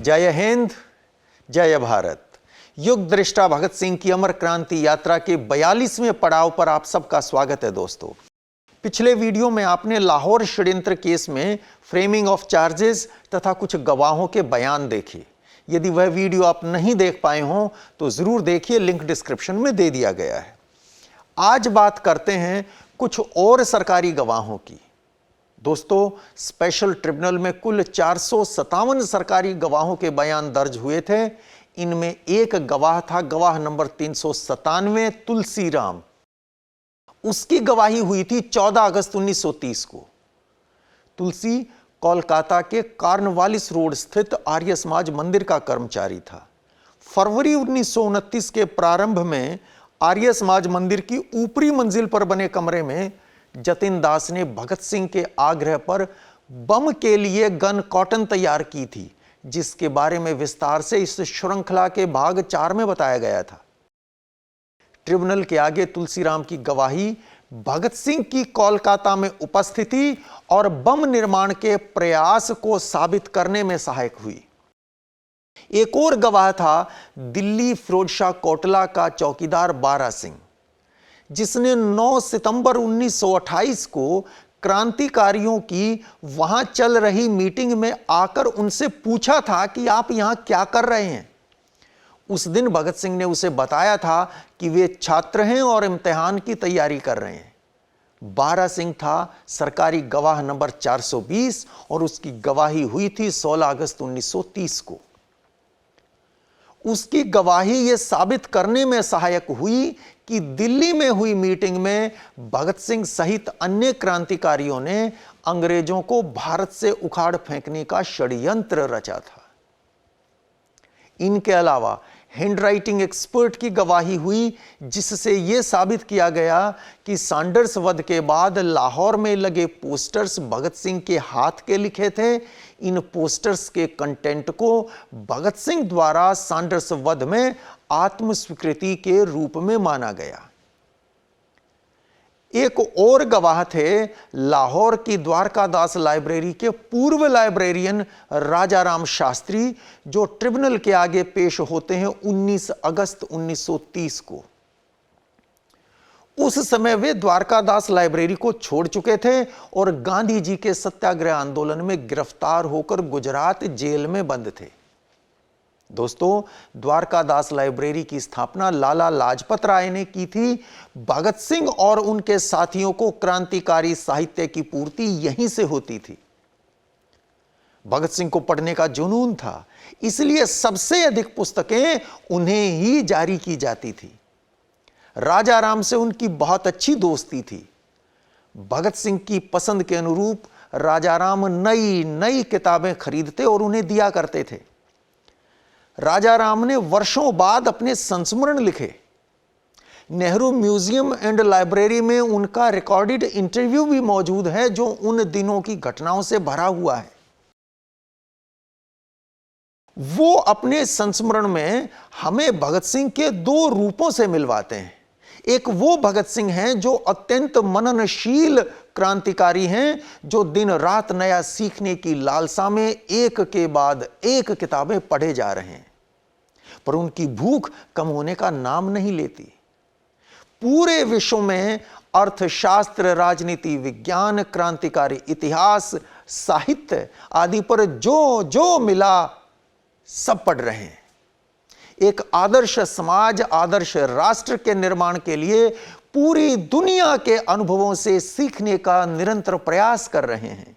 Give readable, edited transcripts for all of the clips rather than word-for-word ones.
जय हिंद, जय भारत। युग दृष्टा भगत सिंह की अमर क्रांति यात्रा के 42वें पड़ाव पर आप सबका स्वागत है। दोस्तों, पिछले वीडियो में आपने लाहौर षड्यंत्र केस में फ्रेमिंग ऑफ चार्जेस तथा कुछ गवाहों के बयान देखे। यदि वह वीडियो आप नहीं देख पाए हों तो जरूर देखिए, लिंक डिस्क्रिप्शन में दे दिया गया है। आज बात करते हैं कुछ और सरकारी गवाहों की। दोस्तों, स्पेशल ट्रिब्यूनल में कुल 457 सरकारी गवाहों के बयान दर्ज हुए थे। इनमें एक गवाह था, गवाह नंबर 397 तुलसी राम। उसकी गवाही हुई थी 14 अगस्त 1930 को। तुलसी कोलकाता के कार्नवालिस रोड स्थित आर्य समाज मंदिर का कर्मचारी था। फरवरी 1929 के प्रारंभ में आर्य समाज मंदिर की ऊपरी मंजिल पर बने कमरे में जतिन दास ने भगत सिंह के आग्रह पर बम के लिए गन कॉटन तैयार की थी, जिसके बारे में विस्तार से इस श्रृंखला के भाग 4 में बताया गया था। ट्रिब्यूनल के आगे तुलसीराम की गवाही भगत सिंह की कोलकाता में उपस्थिति और बम निर्माण के प्रयास को साबित करने में सहायक हुई। एक और गवाह था दिल्ली फिरोजशाह कोटला का चौकीदार बारा सिंह, जिसने 9 सितंबर 1928 को क्रांतिकारियों की वहां चल रही मीटिंग में आकर उनसे पूछा था कि आप यहां क्या कर रहे हैं। उस दिन भगत सिंह ने उसे बताया था कि वे छात्र हैं और इम्तिहान की तैयारी कर रहे हैं। बारा सिंह था सरकारी गवाह नंबर 420 और उसकी गवाही हुई थी 16 अगस्त 1930 को। उसकी गवाही यह साबित करने में सहायक हुई कि दिल्ली में हुई मीटिंग में भगत सिंह सहित अन्य क्रांतिकारियों ने अंग्रेजों को भारत से उखाड़ फेंकने का षड्यंत्र रचा था। इनके अलावा हैंडराइटिंग एक्सपर्ट की गवाही हुई, जिससे यह साबित किया गया कि सैंडर्स वध के बाद लाहौर में लगे पोस्टर्स भगत सिंह के हाथ के लिखे थे। इन पोस्टर्स के कंटेंट को भगत सिंह द्वारा सैंडर्स वध में आत्मस्वीकृति के रूप में माना गया। एक और गवाह थे लाहौर की द्वारकादास लाइब्रेरी के पूर्व लाइब्रेरियन राजाराम शास्त्री, जो ट्रिब्यूनल के आगे पेश होते हैं 19 अगस्त 1930 को। उस समय वे द्वारकादास लाइब्रेरी को छोड़ चुके थे और गांधी जी के सत्याग्रह आंदोलन में गिरफ्तार होकर गुजरात जेल में बंद थे। दोस्तों, द्वारकादास लाइब्रेरी की स्थापना लाला लाजपत राय ने की थी। भगत सिंह और उनके साथियों को क्रांतिकारी साहित्य की पूर्ति यहीं से होती थी। भगत सिंह को पढ़ने का जुनून था, इसलिए सबसे अधिक पुस्तकें उन्हें ही जारी की जाती थी। राजाराम से उनकी बहुत अच्छी दोस्ती थी। भगत सिंह की पसंद के अनुरूप राजाराम नई नई किताबें खरीदते और उन्हें दिया करते थे। राजाराम ने वर्षों बाद अपने संस्मरण लिखे। नेहरू म्यूजियम एंड लाइब्रेरी में उनका रिकॉर्डेड इंटरव्यू भी मौजूद है, जो उन दिनों की घटनाओं से भरा हुआ है। वो अपने संस्मरण में हमें भगत सिंह के 2 रूपों से मिलवाते हैं। एक वो भगत सिंह हैं जो अत्यंत मननशील क्रांतिकारी हैं, जो दिन रात नया सीखने की लालसा में एक के बाद एक किताबें पढ़े जा रहे हैं, पर उनकी भूख कम होने का नाम नहीं लेती। पूरे विश्व में अर्थशास्त्र, राजनीति, विज्ञान, क्रांतिकारी इतिहास, साहित्य आदि पर जो जो मिला सब पढ़ रहे हैं। एक आदर्श समाज, आदर्श राष्ट्र के निर्माण के लिए पूरी दुनिया के अनुभवों से सीखने का निरंतर प्रयास कर रहे हैं।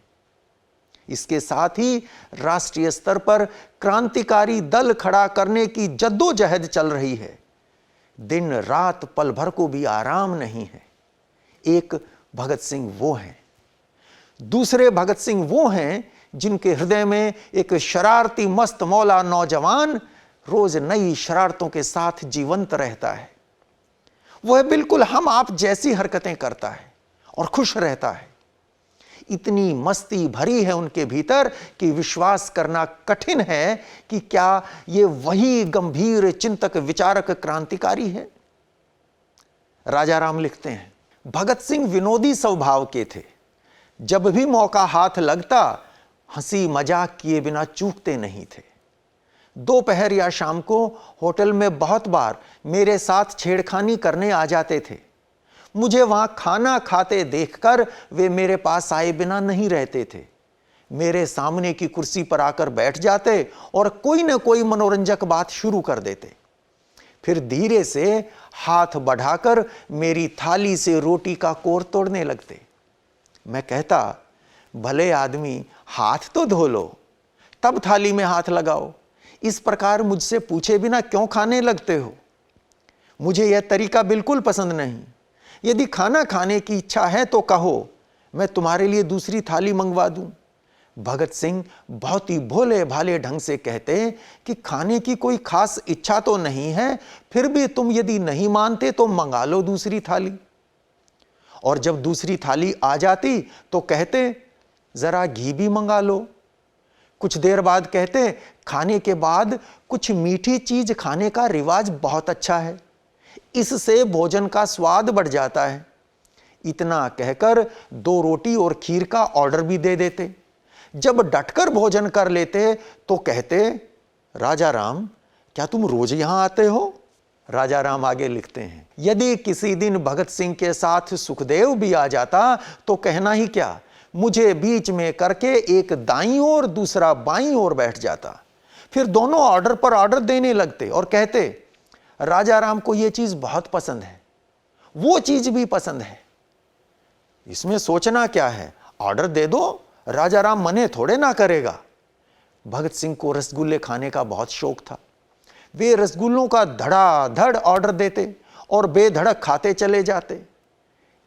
इसके साथ ही राष्ट्रीय स्तर पर क्रांतिकारी दल खड़ा करने की जद्दोजहद चल रही है। दिन रात पल भर को भी आराम नहीं है। एक भगत सिंह वो हैं। दूसरे भगत सिंह वो हैं जिनके हृदय में एक शरारती मस्त मौला नौजवान रोज नई शरारतों के साथ जीवंत रहता है। वह बिल्कुल हम आप जैसी हरकतें करता है और खुश रहता है। इतनी मस्ती भरी है उनके भीतर कि विश्वास करना कठिन है कि क्या ये वही गंभीर चिंतक, विचारक क्रांतिकारी है। राजाराम लिखते हैं, भगत सिंह विनोदी स्वभाव के थे। जब भी मौका हाथ लगता हंसी मजाक किए बिना चूकते नहीं थे। दोपहर या शाम को होटल में बहुत बार मेरे साथ छेड़खानी करने आ जाते थे। मुझे वहां खाना खाते देखकर वे मेरे पास आए बिना नहीं रहते थे। मेरे सामने की कुर्सी पर आकर बैठ जाते और कोई न कोई मनोरंजक बात शुरू कर देते। फिर धीरे से हाथ बढ़ाकर मेरी थाली से रोटी का कोर तोड़ने लगते। मैं कहता, भले आदमी हाथ तो धो लो, तब थाली में हाथ लगाओ। इस प्रकार मुझसे पूछे बिना क्यों खाने लगते हो? मुझे यह तरीका बिल्कुल पसंद नहीं। यदि खाना खाने की इच्छा है तो कहो, मैं तुम्हारे लिए दूसरी थाली मंगवा दूं। भगत सिंह बहुत ही भोले भाले ढंग से कहते कि खाने की कोई खास इच्छा तो नहीं है, फिर भी तुम यदि नहीं मानते तो मंगा लो दूसरी थाली। और जब दूसरी थाली आ जाती तो कहते, जरा घी भी मंगा लो। कुछ देर बाद कहते, खाने के बाद कुछ मीठी चीज खाने का रिवाज बहुत अच्छा है, इससे भोजन का स्वाद बढ़ जाता है। इतना कहकर 2 रोटी और खीर का ऑर्डर भी दे देते। जब डटकर भोजन कर लेते तो कहते, राजा राम, क्या तुम रोज यहां आते हो? राजा राम आगे लिखते हैं, यदि किसी दिन भगत सिंह के साथ सुखदेव भी आ जाता तो कहना ही क्या, मुझे बीच में करके एक दाईं ओर दूसरा बाईं ओर बैठ जाता। फिर दोनों ऑर्डर पर ऑर्डर देने लगते और कहते, राजा राम को यह चीज बहुत पसंद है, वो चीज भी पसंद है। इसमें सोचना क्या है, ऑर्डर दे दो, राजा राम मने थोड़े ना करेगा। भगत सिंह को रसगुल्ले खाने का बहुत शौक था। वे रसगुल्लों का धड़ाधड़ ऑर्डर देते और बेधड़क खाते चले जाते।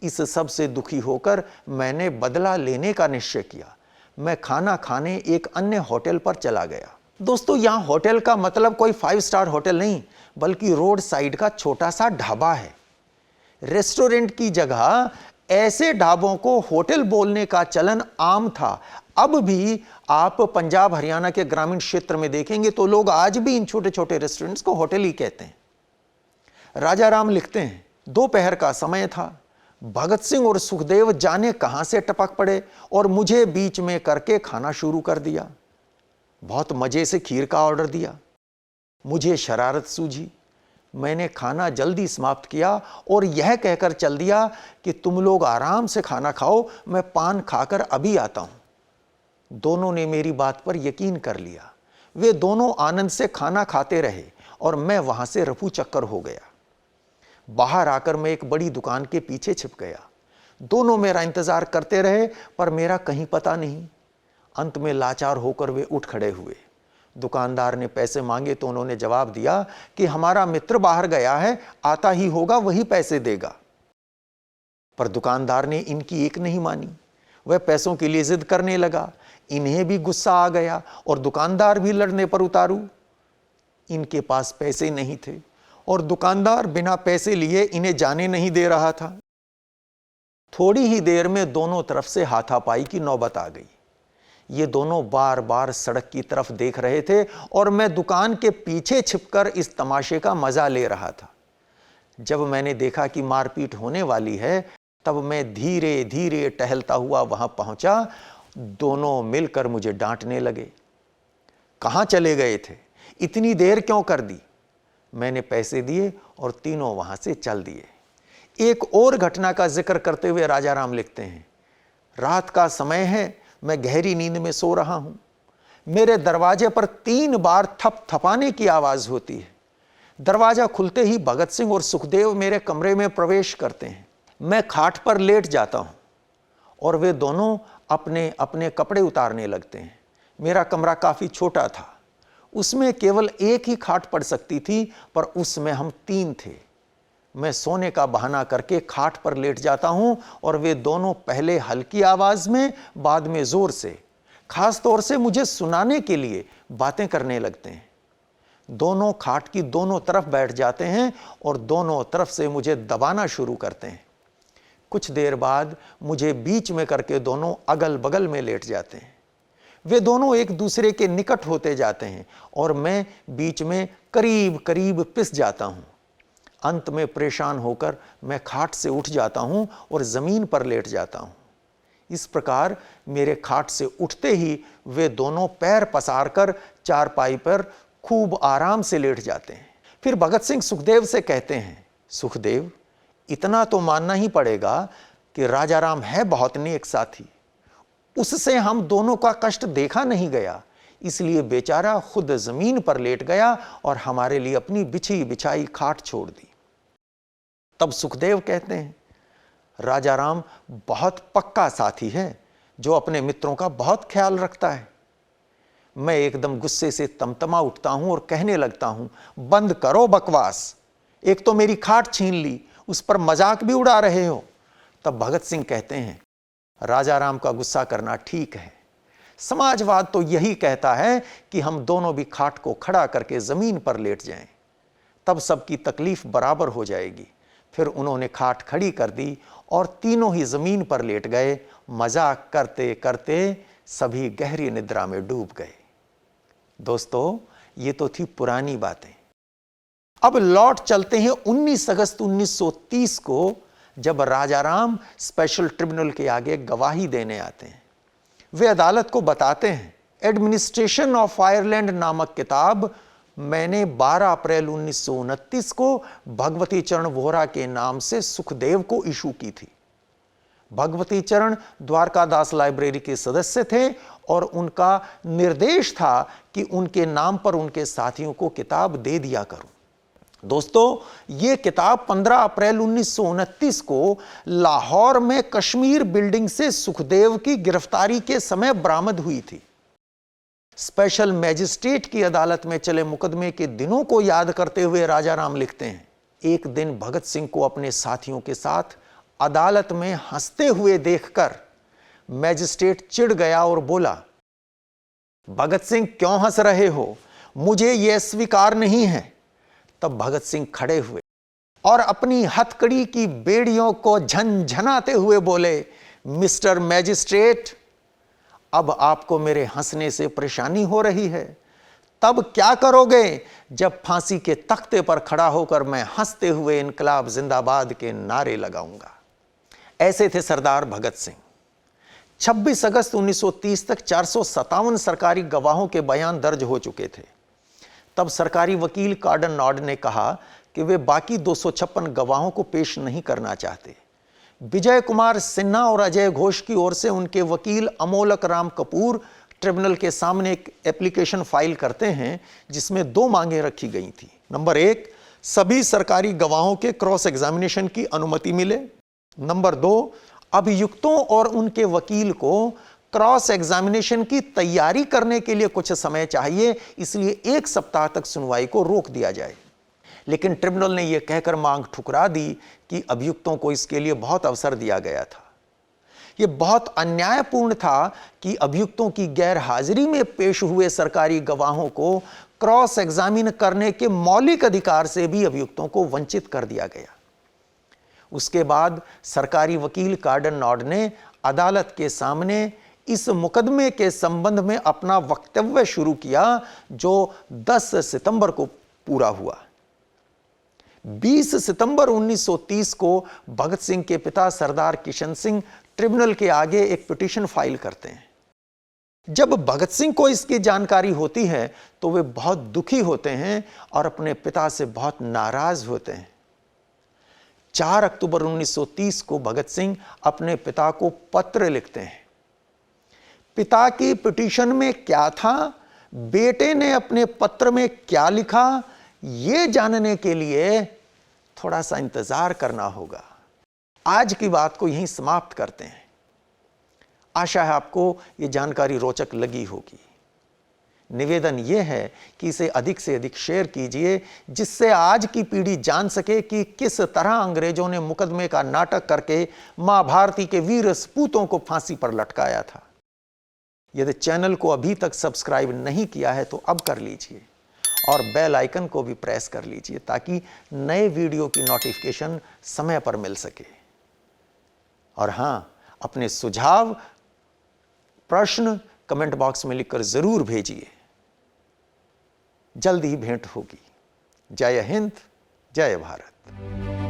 इस सब से दुखी होकर मैंने बदला लेने का निश्चय किया। मैं खाना खाने एक अन्य होटल पर चला गया। दोस्तों, यहां होटल का मतलब कोई 5 स्टार होटल नहीं, बल्कि रोड साइड का छोटा सा ढाबा है। रेस्टोरेंट की जगह ऐसे ढाबों को होटल बोलने का चलन आम था। अब भी आप पंजाब हरियाणा के ग्रामीण क्षेत्र में देखेंगे तो लोग आज भी इन छोटे छोटे रेस्टोरेंट्स को होटल ही कहते हैं। राजा राम लिखते हैं, दोपहर का समय था। भगत सिंह और सुखदेव जाने कहां से टपक पड़े और मुझे बीच में करके खाना शुरू कर दिया। बहुत मजे से खीर का ऑर्डर दिया। मुझे शरारत सूझी। मैंने खाना जल्दी समाप्त किया और यह कहकर चल दिया कि तुम लोग आराम से खाना खाओ, मैं पान खाकर अभी आता हूं। दोनों ने मेरी बात पर यकीन कर लिया। वे दोनों आनंद से खाना खाते रहे और मैं वहां से रफू चक्कर हो गया। बाहर आकर मैं एक बड़ी दुकान के पीछे छिप गया। दोनों मेरा इंतजार करते रहे पर मेरा कहीं पता नहीं। अंत में लाचार होकर वे उठ खड़े हुए। दुकानदार ने पैसे मांगे तो उन्होंने जवाब दिया कि हमारा मित्र बाहर गया है, आता ही होगा, वही पैसे देगा। पर दुकानदार ने इनकी एक नहीं मानी। वह पैसों के लिए जिद करने लगा। इन्हें भी गुस्सा आ गया और दुकानदार भी लड़ने पर उतारू। इनके पास पैसे नहीं थे और दुकानदार बिना पैसे लिए इन्हें जाने नहीं दे रहा था। थोड़ी ही देर में दोनों तरफ से हाथापाई की नौबत आ गई। ये दोनों बार बार सड़क की तरफ देख रहे थे और मैं दुकान के पीछे छिपकर इस तमाशे का मजा ले रहा था। जब मैंने देखा कि मारपीट होने वाली है, तब मैं धीरे धीरे टहलता हुआ वहां पहुंचा। दोनों मिलकर मुझे डांटने लगे। कहां चले गए थे? इतनी देर क्यों कर दी? मैंने पैसे दिए और तीनों वहां से चल दिए। एक और घटना का जिक्र करते हुए राजा राम लिखते हैं, रात का समय है, मैं गहरी नींद में सो रहा हूं। मेरे दरवाजे पर 3 बार थपथपाने की आवाज होती है। दरवाजा खुलते ही भगत सिंह और सुखदेव मेरे कमरे में प्रवेश करते हैं। मैं खाट पर लेट जाता हूं और वे दोनों अपने अपने कपड़े उतारने लगते हैं। मेरा कमरा काफी छोटा था। उसमें केवल एक ही खाट पड़ सकती थी, पर उसमें हम 3 थे। मैं सोने का बहाना करके खाट पर लेट जाता हूं और वे दोनों पहले हल्की आवाज में, बाद में जोर से, खास तौर से मुझे सुनाने के लिए बातें करने लगते हैं। दोनों खाट की दोनों तरफ बैठ जाते हैं और दोनों तरफ से मुझे दबाना शुरू करते हैं। कुछ देर बाद मुझे बीच में करके दोनों अगल बगल में लेट जाते हैं। वे दोनों एक दूसरे के निकट होते जाते हैं और मैं बीच में करीब करीब पिस जाता हूं। अंत में परेशान होकर मैं खाट से उठ जाता हूं और जमीन पर लेट जाता हूं। इस प्रकार मेरे खाट से उठते ही वे दोनों पैर पसार कर चारपाई पर खूब आराम से लेट जाते हैं। फिर भगत सिंह सुखदेव से कहते हैं, सुखदेव, इतना तो मानना ही पड़ेगा कि राजाराम है बहुत नेक साथी, उससे हम दोनों का कष्ट देखा नहीं गया, इसलिए बेचारा खुद जमीन पर लेट गया और हमारे लिए अपनी बिछी बिछाई खाट छोड़ दी। तब सुखदेव कहते हैं, राजाराम बहुत पक्का साथी है जो अपने मित्रों का बहुत ख्याल रखता है। मैं एकदम गुस्से से तमतमा उठता हूं और कहने लगता हूं, बंद करो बकवास, एक तो मेरी खाट छीन ली, उस पर मजाक भी उड़ा रहे हो। तब भगत सिंह कहते हैं, राजाराम का गुस्सा करना ठीक है, समाजवाद तो यही कहता है कि हम दोनों भी खाट को खड़ा करके जमीन पर लेट जाएं, तब सबकी तकलीफ बराबर हो जाएगी। फिर उन्होंने खाट खड़ी कर दी और तीनों ही जमीन पर लेट गए। मजाक करते करते सभी गहरी निद्रा में डूब गए। दोस्तों, ये तो थी पुरानी बातें। अब लौट चलते हैं 19 अगस्त 1930 को, जब राजाराम स्पेशल ट्रिब्यूनल के आगे गवाही देने आते हैं। वे अदालत को बताते हैं, एडमिनिस्ट्रेशन ऑफ आयरलैंड नामक किताब मैंने 12 अप्रैल 1929 को भगवती चरण वोहरा के नाम से सुखदेव को इशू की थी। भगवती चरण द्वारकादास लाइब्रेरी के सदस्य थे और उनका निर्देश था कि उनके नाम पर उनके साथियों को किताब दे दिया करूं। दोस्तों, यह किताब 15 अप्रैल 1929 को लाहौर में कश्मीर बिल्डिंग से सुखदेव की गिरफ्तारी के समय बरामद हुई थी। स्पेशल मैजिस्ट्रेट की अदालत में चले मुकदमे के दिनों को याद करते हुए राजाराम लिखते हैं, एक दिन भगत सिंह को अपने साथियों के साथ अदालत में हंसते हुए देखकर मैजिस्ट्रेट चिढ़ गया और बोला, भगत सिंह क्यों हंस रहे हो, मुझे यह स्वीकार नहीं है। तब भगत सिंह खड़े हुए और अपनी हथकड़ी की बेड़ियों को झनझनाते हुए बोले, मिस्टर मैजिस्ट्रेट, अब आपको मेरे हंसने से परेशानी हो रही है, तब क्या करोगे जब फांसी के तख्ते पर खड़ा होकर मैं हंसते हुए इनकलाब जिंदाबाद के नारे लगाऊंगा। ऐसे थे सरदार भगत सिंह। 26 अगस्त 1930 तक 457 सरकारी गवाहों के बयान दर्ज हो चुके थे। तब सरकारी वकील कार्डन नॉड ने कहा कि वे बाकी 256 गवाहों को पेश नहीं करना चाहते। विजय कुमार सिन्हा और अजय घोष की ओर से उनके वकील अमोलक राम कपूर ट्रिब्यूनल के सामने एक एप्लीकेशन फाइल करते हैं जिसमें 2 मांगें रखी गई थी। नंबर 1, सभी सरकारी गवाहों के क्रॉस एग्जामिनेशन की अनुमति मिले। नंबर 2, अभियुक्तों और उनके वकील को क्रॉस एग्जामिनेशन की तैयारी करने के लिए कुछ समय चाहिए, इसलिए 1 सप्ताह तक सुनवाई को रोक दिया जाए। लेकिन ट्रिब्यूनल ने यह कहकर मांग ठुकरा दी कि अभियुक्तों को इसके लिए बहुत अवसर दिया गया था। यह बहुत अन्यायपूर्ण था कि अभियुक्तों की गैर हाजिरी में पेश हुए सरकारी गवाहों को क्रॉस एग्जामिन करने के मौलिक अधिकार से भी अभियुक्तों को वंचित कर दिया गया। उसके बाद सरकारी वकील कार्डन नॉड ने अदालत के सामने इस मुकदमे के संबंध में अपना वक्तव्य शुरू किया, जो 10 सितंबर को पूरा हुआ। 20 सितंबर 1930 को भगत सिंह के पिता सरदार किशन सिंह ट्रिब्यूनल के आगे एक पिटीशन फाइल करते हैं। जब भगत सिंह को इसकी जानकारी होती है तो वे बहुत दुखी होते हैं और अपने पिता से बहुत नाराज होते हैं। 4 अक्टूबर 1930 को भगत सिंह अपने पिता को पत्र लिखते हैं। पिता की पिटीशन में क्या था, बेटे ने अपने पत्र में क्या लिखा, यह जानने के लिए थोड़ा सा इंतजार करना होगा। आज की बात को यहीं समाप्त करते हैं। आशा है आपको यह जानकारी रोचक लगी होगी। निवेदन यह है कि इसे अधिक से अधिक शेयर कीजिए, जिससे आज की पीढ़ी जान सके कि किस तरह अंग्रेजों ने मुकदमे का नाटक करके मां भारती के वीर सपूतों को फांसी पर लटकाया था। यदि चैनल को अभी तक सब्सक्राइब नहीं किया है तो अब कर लीजिए और बेल आइकन को भी प्रेस कर लीजिए ताकि नए वीडियो की नोटिफिकेशन समय पर मिल सके। और हां, अपने सुझाव, प्रश्न कमेंट बॉक्स में लिखकर जरूर भेजिए। जल्द ही भेंट होगी। जय हिंद, जय भारत।